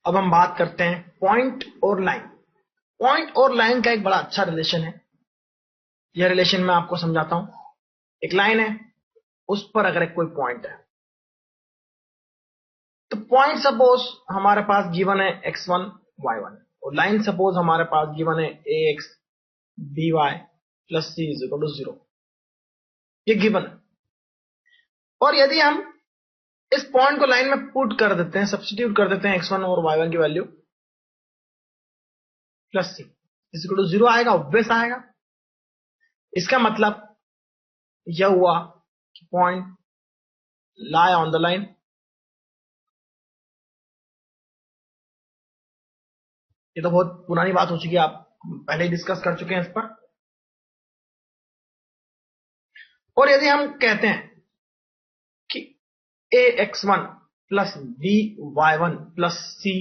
अब हम बात करते हैं पॉइंट और लाइन। पॉइंट और लाइन का एक बड़ा अच्छा रिलेशन है। यह रिलेशन मैं आपको समझाता हूं। एक लाइन है, उस पर अगर एक कोई पॉइंट है, तो पॉइंट सपोज हमारे पास गिवन है x1 y1 और लाइन सपोज हमारे पास गिवन है ax by plus c is equal to 0। ये गिवन है। और यदि हम इस पॉइंट को लाइन में पुट कर देते हैं, सब्स्टिट्यूट कर देते हैं x1 और y1 की value, plus c is equal to 0 आएगा, ऑब्वियस आएगा। इसका मतलब यह हुआ कि point lie on the line. ये तो बहुत पुरानी बात हो चुकी है, आप पहले ही डिस्कस कर चुके हैं इस पर। और यदि हम कहते हैं कि ax1 plus by1 plus c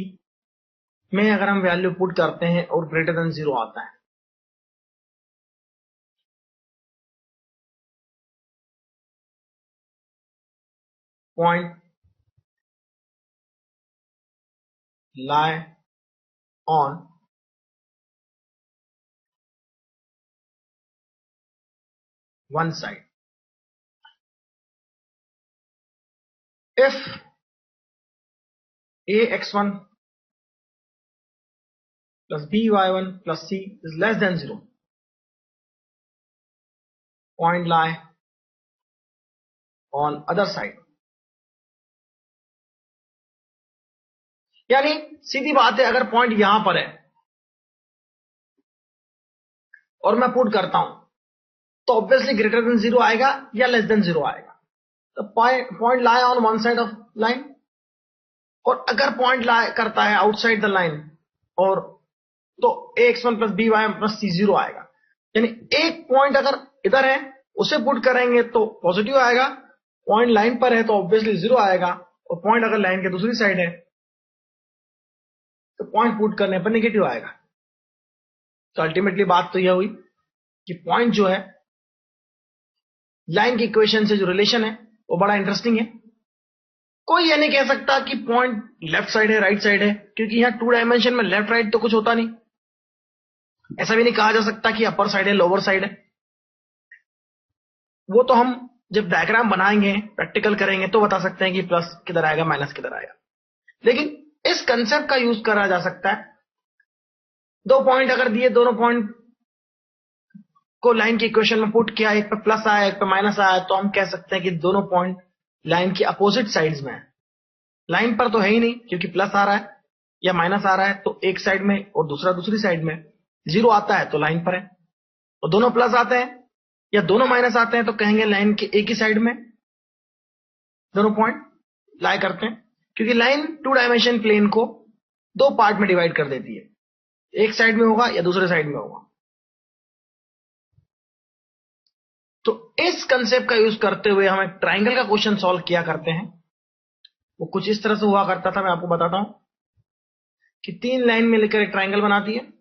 में अगर हम वैल्यू पुट करते हैं और ग्रेटर देन 0 आता है, point lie on one side if ax1 plus by1 plus c is less than 0, point lie on other side। यानी सीधी बात है, अगर पॉइंट यहां पर है और मैं पुट करता हूं तो ऑब्वियसली ग्रेटर देन 0 आएगा या लेस देन 0 आएगा। तो point lie on one side of line, और अगर पॉइंट lie करता है आउटसाइड द लाइन और तो ax1 plus by1 plus c 0 आएगा। यानी एक पॉइंट अगर इधर है उसे पुट करेंगे तो पॉजिटिव आएगा, पॉइंट लाइन पर है तो ऑब्वियसली 0 आएगा, और पॉइंट अगर लाइन के दूसरी साइड है तो पॉइंट पुट करने पर नेगेटिव आएगा। तो अल्टीमेटली बात तो यह हुई कि पॉइंट जो है लाइन की इक्वेशन से जो रिलेशन है वो बड़ा इंटरेस्टिंग है। कोई ये नहीं कह सकता कि पॉइंट लेफ्ट साइड है राइट साइड है, क्योंकि यहां 2 डायमेंशन में लेफ्ट राइट तो कुछ होता नहीं। ऐसा भी नहीं कहा जा सकता कि अपर साइड है लोअर साइड है। वो तो हम जब डायग्राम बनाएंगे, प्रैक्टिकल करेंगे तो बता सकते हैं कि प्लस किधर आएगा माइनस किधर आएगा। लेकिन इस कंसेप्ट का यूज करा जा सकता है। 2 पॉइंट अगर दिए, दोनों पॉइंट को लाइन की इक्वेशन में पुट किया, एक पे प्लस आया एक पे माइनस आया, तो हम कह सकते हैं कि दोनों पॉइंट लाइन की अपोजिट साइड्स में है। लाइन पर तो है ही नहीं, क्योंकि प्लस आ रहा है या माइनस आ रहा है तो एक साइड में और दूसरा दूसरी साइड में। 0 आता है तो लाइन पर है, और दोनों प्लस आते हैं या दोनों माइनस आते हैं तो कहेंगे लाइन के एक ही साइड में दोनों पॉइंट लाई करते हैं, क्योंकि लाइन 2 डायमेंशन प्लेन को 2 पार्ट में डिवाइड कर देती है, एक साइड में होगा या दूसरे साइड में होगा। तो इस कंसेप्ट का यूज करते हुए हम एक ट्राइंगल का क्वेश्चन सॉल्व किया करते हैं। वो कुछ इस तरह से हुआ करता था, मैं आपको बताता हूं कि 3 लाइन में लेकर एक ट्राइंगल बनाती है।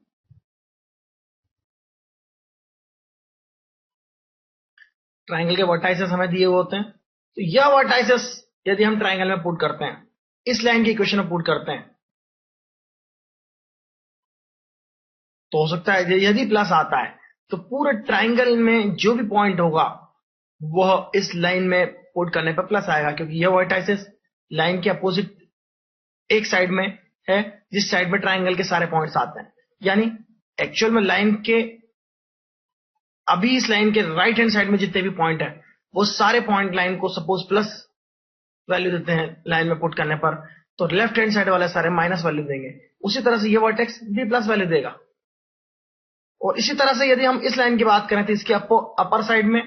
ट्राइंगल के वर्टाइसेस हमें दिए हुए होते हैं, तो यह वर्टाइसेस यदि हम ट्राइंगल में पुट करते हैं, इस लाइन की इक्वेशन में पुट करते हैं, तो हो सकता है यदि प्लस आता है तो पूरे ट्राइंगल में जो भी पॉइंट होगा वह इस लाइन में पुट करने पर प्लस आएगा, क्योंकि यह वर्टाइसेस लाइन के अपोजिट एक साइड में है जिस साइड में ट्राइंगल के सारे पॉइंट्स आते हैं। यानी एक्चुअल में लाइन के अभी इस लाइन के राइट हैंड साइड में जितने भी पॉइंट है वो सारे पॉइंट लाइन को सपोज प्लस वैल्यू देते हैं लाइन में पुट करने पर, तो लेफ्ट हैंड साइड वाले सारे माइनस वैल्यू देंगे। उसी तरह से ये वर्टेक्स भी प्लस वैल्यू देगा। और इसी तरह से यदि हम इस लाइन की बात करें तो इसके अपर साइड में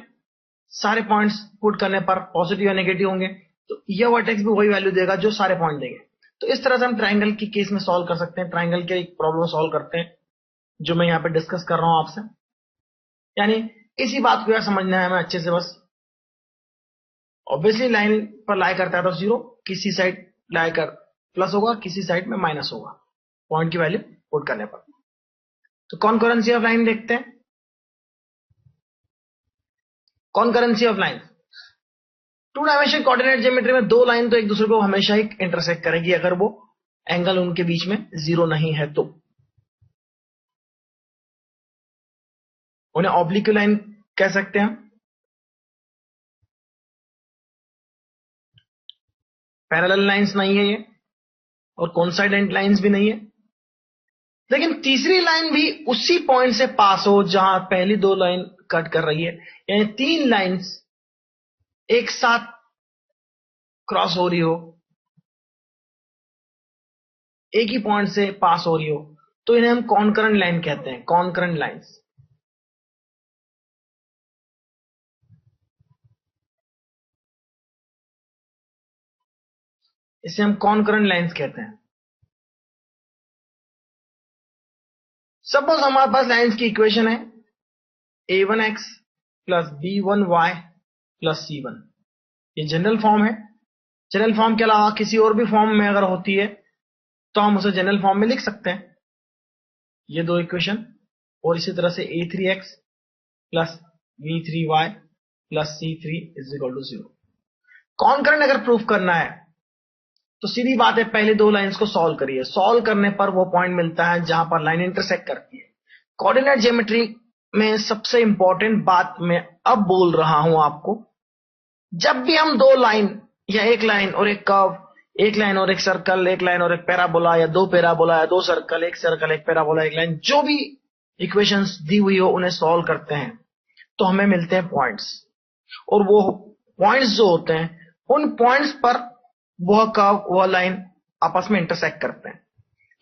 सारे पॉइंट्स पुट करने पर पॉजिटिव या नेगेटिव होंगे, तो यह वर्टेक्स भी वही वैल्यू देगा जो सारे पॉइंट देंगे। तो इस तरह से हम ट्राइंगल की केस में सॉल्व कर सकते हैं, ट्राइंगल के एक प्रॉब्लम सॉल्व करते हैं जो मैं यहाँ पे डिस्कस कर रहा हूं आपसे। यानी इसी बात को यार समझना है हमें अच्छे से बस। ऑब्वियसली लाइन पर लाई करता है तो 0, किसी साइड लाई कर प्लस होगा, किसी साइड में माइनस होगा पॉइंट की वैल्यू पुट करने पर। तो कॉनकरेंसी ऑफ लाइन देखते हैं। Concurrency of line, 2 dimension coordinate geometry में 2 लाइन तो एक दूसरे को हमेशा ही इंटरसेक्ट करेगी अगर वो एंगल उनके बीच में जीरो नहीं है तो उन्हें ऑब्लिक लाइन कह सकते हैं। पैरेलल लाइंस नहीं है ये, और कोइंसाइडेंट लाइंस भी नहीं है। लेकिन तीसरी लाइन भी उसी पॉइंट से पास हो जहां पहली दो लाइन कट कर रही है, यानी तीन लाइंस एक साथ क्रॉस हो रही हो, एक ही पॉइंट से पास हो रही हो, तो इन्हें हम कॉन्करेंट लाइन कहते हैं। कॉन्करेंट लाइंस, इसे हम कॉन्करेंट लाइंस कहते हैं। सपोज हमारे पास लाइंस की इक्वेशन है a1x plus b1y plus c1, ये जनरल फॉर्म है। जनरल फॉर्म के अलावा किसी और भी फॉर्म में अगर होती है तो हम उसे जनरल फॉर्म में लिख सकते हैं, ये दो इक्वेशन। और इसी तरह से a3x plus b3y plus c3 is equal to 0। Concurrent अगर प्रूफ करना है तो सीधी बात है, पहले दो लाइंस को सॉल्व करिए। सॉल्व करने पर वो पॉइंट मिलता है जहां पर लाइन इंटरसेक्ट करती है। कोऑर्डिनेट ज्योमेट्री में सबसे इंपॉर्टेंट बात मैं अब बोल रहा हूं आपको, जब भी हम दो लाइन या एक लाइन और एक कर्व, एक लाइन और एक सर्कल, एक लाइन और एक पैराबोला, या दो पैराबोला या दो सर्कल, एक पैराबोला, एक लाइन, जो भी इक्वेशंस दी हुई हो उन्हें सॉल्व करते हैं तो हमें मिलते हैं पॉइंट्स। और वो पॉइंट्स जो होते हैं, उन पॉइंट्स पर वह कर्व, वह लाइन आपस में इंटरसेक्ट करते हैं।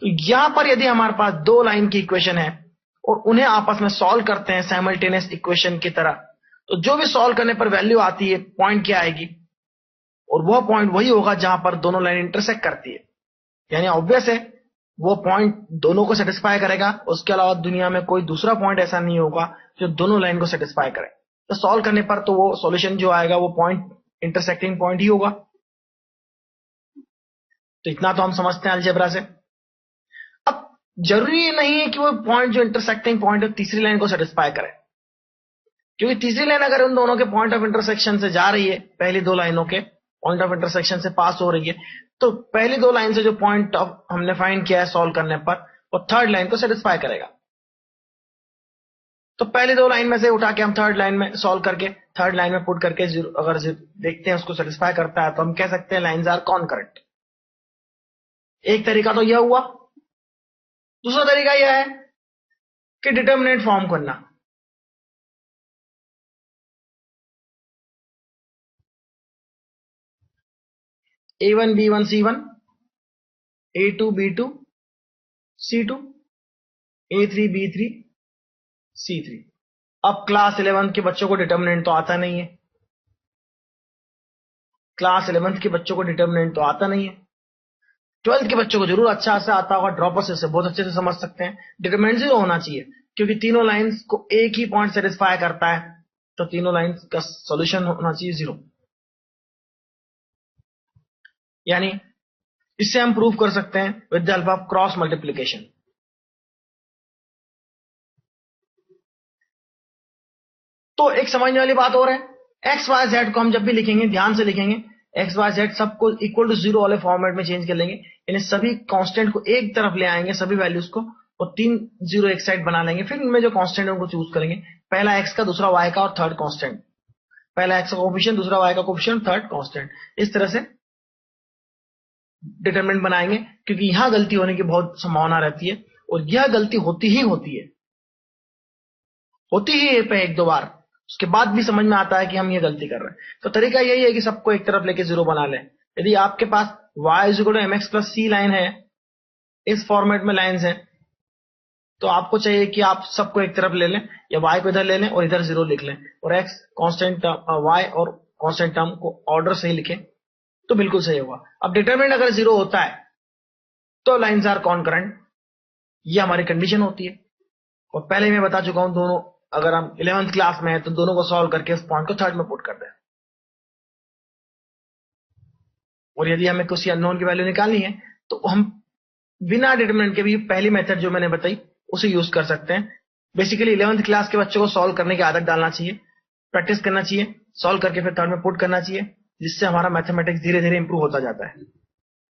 तो यहां पर यदि हमारे पास दो लाइन की इक्वेशन है और उन्हें आपस में सॉल्व करते हैं साइमल्टेनियस इक्वेशन की तरह, तो जो भी सॉल्व करने पर वैल्यू आती है, पॉइंट क्या आएगी, और वह पॉइंट वही होगा जहां पर दोनों लाइन इंटरसेक्ट करती है। यानी ऑब्वियस है वो पॉइंट दोनों को सेटिस्फाई करेगा, उसके अलावा दुनिया में कोई दूसरा पॉइंट ऐसा नहीं होगा जो दोनों लाइन को सेटिस्फाई करे। तो सॉल्व करने पर तो वो सॉल्यूशन जो आएगा वो पॉइंट इंटरसेक्टिंग पॉइंट ही होगा। तो इतना तो हम समझते हैं अलजेब्रा से। अब जरूरी नहीं है कि वो पॉइंट जो इंटरसेक्टिंग पॉइंट है तीसरी लाइन को सेटिस्फाई करे, क्योंकि तीसरी लाइन अगर उन दोनों के पॉइंट ऑफ इंटरसेक्शन से जा रही है, पहली दो लाइनों के पॉइंट ऑफ इंटरसेक्शन से पास हो रही है, तो पहली दो लाइन से जो पॉइंट ऑफ हमने फाइंड किया है सॉल्व करने पर, वो थर्ड लाइन को सेटिस्फाई करेगा। तो पहली दो लाइन में से उठा के हम थर्ड लाइन में सॉल्व करके, थर्ड लाइन में पुट करके अगर देखते हैं उसको सेटिस्फाई करता है तो हम कह सकते हैं लाइंस आर कॉन्करेंट। एक तरीका तो यह हुआ। दूसरा तरीका यह है कि डिटर्मिनेंट फॉर्म करना। a1 b1 c1, a2 b2 c2, a3 b3 c3। अब क्लास 11 के बच्चों को डिटर्मिनेंट तो आता नहीं है, क्लास 11 के बच्चों को डिटर्मिनेंट तो आता नहीं है। 12th के बच्चों को जरूर अच्छा से आता होगा, ड्रॉपर्स से बहुत अच्छे से समझ सकते हैं। डिटरमिनेंट 0 होना चाहिए, क्योंकि तीनों लाइंस को एक ही पॉइंट सेटिस्फाई करता है, तो तीनों लाइंस का सॉल्यूशन होना चाहिए 0। यानी इससे हम प्रूव कर सकते हैं with the help of cross multiplication. तो एक समझने वाली बात और है, एक्स वाई जेड को हम जब भी लिखेंगे ध्यान से लिखेंगे, एक्स वाई जेड सबको इक्वल टू 0 वाले फॉर्मेट में चेंज कर लेंगे। यानी सभी कांस्टेंट को एक तरफ ले आएंगे, सभी वैल्यूज को, और 3 0 एक साइड बना लेंगे। फिर इनमें जो कांस्टेंट है उनको चूज करेंगे, पहला एक्स का, दूसरा वाई का और थर्ड कांस्टेंट। पहला एक्स का कोफिशिएंट, दूसरा वाई का कोफिशिएंट, थर्ड कांस्टेंट। इस तरह से डिटरमिनेंट बनाएंगे, क्योंकि यहां गलती होने की बहुत संभावना रहती है, और यह गलती होती ही होती है पे एक दो बार, उसके बाद भी समझ में आता है कि हम ये गलती कर रहे हैं। तो तरीका यही है कि सबको एक तरफ लेके 0 बना लें। यदि आपके पास y = mx + c लाइन है, इस फॉर्मेट में लाइंस है, तो आपको चाहिए कि आप सबको एक तरफ ले लें, या y को इधर ले लें और इधर 0 लिख लें, और x कांस्टेंट टर्म, y और कांस्टेंट टर्म को ऑर्डर से ही लिखें, तो बिल्कुल सही होगा। अब डिटरमिनेंट अगर 0 होता है तो लाइंस आर कॉन्करेंट, ये हमारी कंडीशन होती है। और पहले मैं बता चुका हूं, दोनों अगर हम 11th क्लास में है तो दोनों को सॉल्व करके उस पॉइंट को थर्ड में पुट कर दें। और यदि हमें किसी अननोन की वैल्यू निकालनी है तो हम बिना डिटरमिनेंट के भी पहली मेथड जो मैंने बताई उसे यूज कर सकते हैं। बेसिकली 11th क्लास के बच्चों को सॉल्व करने की आदत डालना चाहिए, प्रैक्टिस करना चाहिए, सॉल्व करके फिर थर्ड में पुट करना चाहिए, जिससे हमारा मैथमेटिक्स धीरे धीरे इंप्रूव होता जाता है।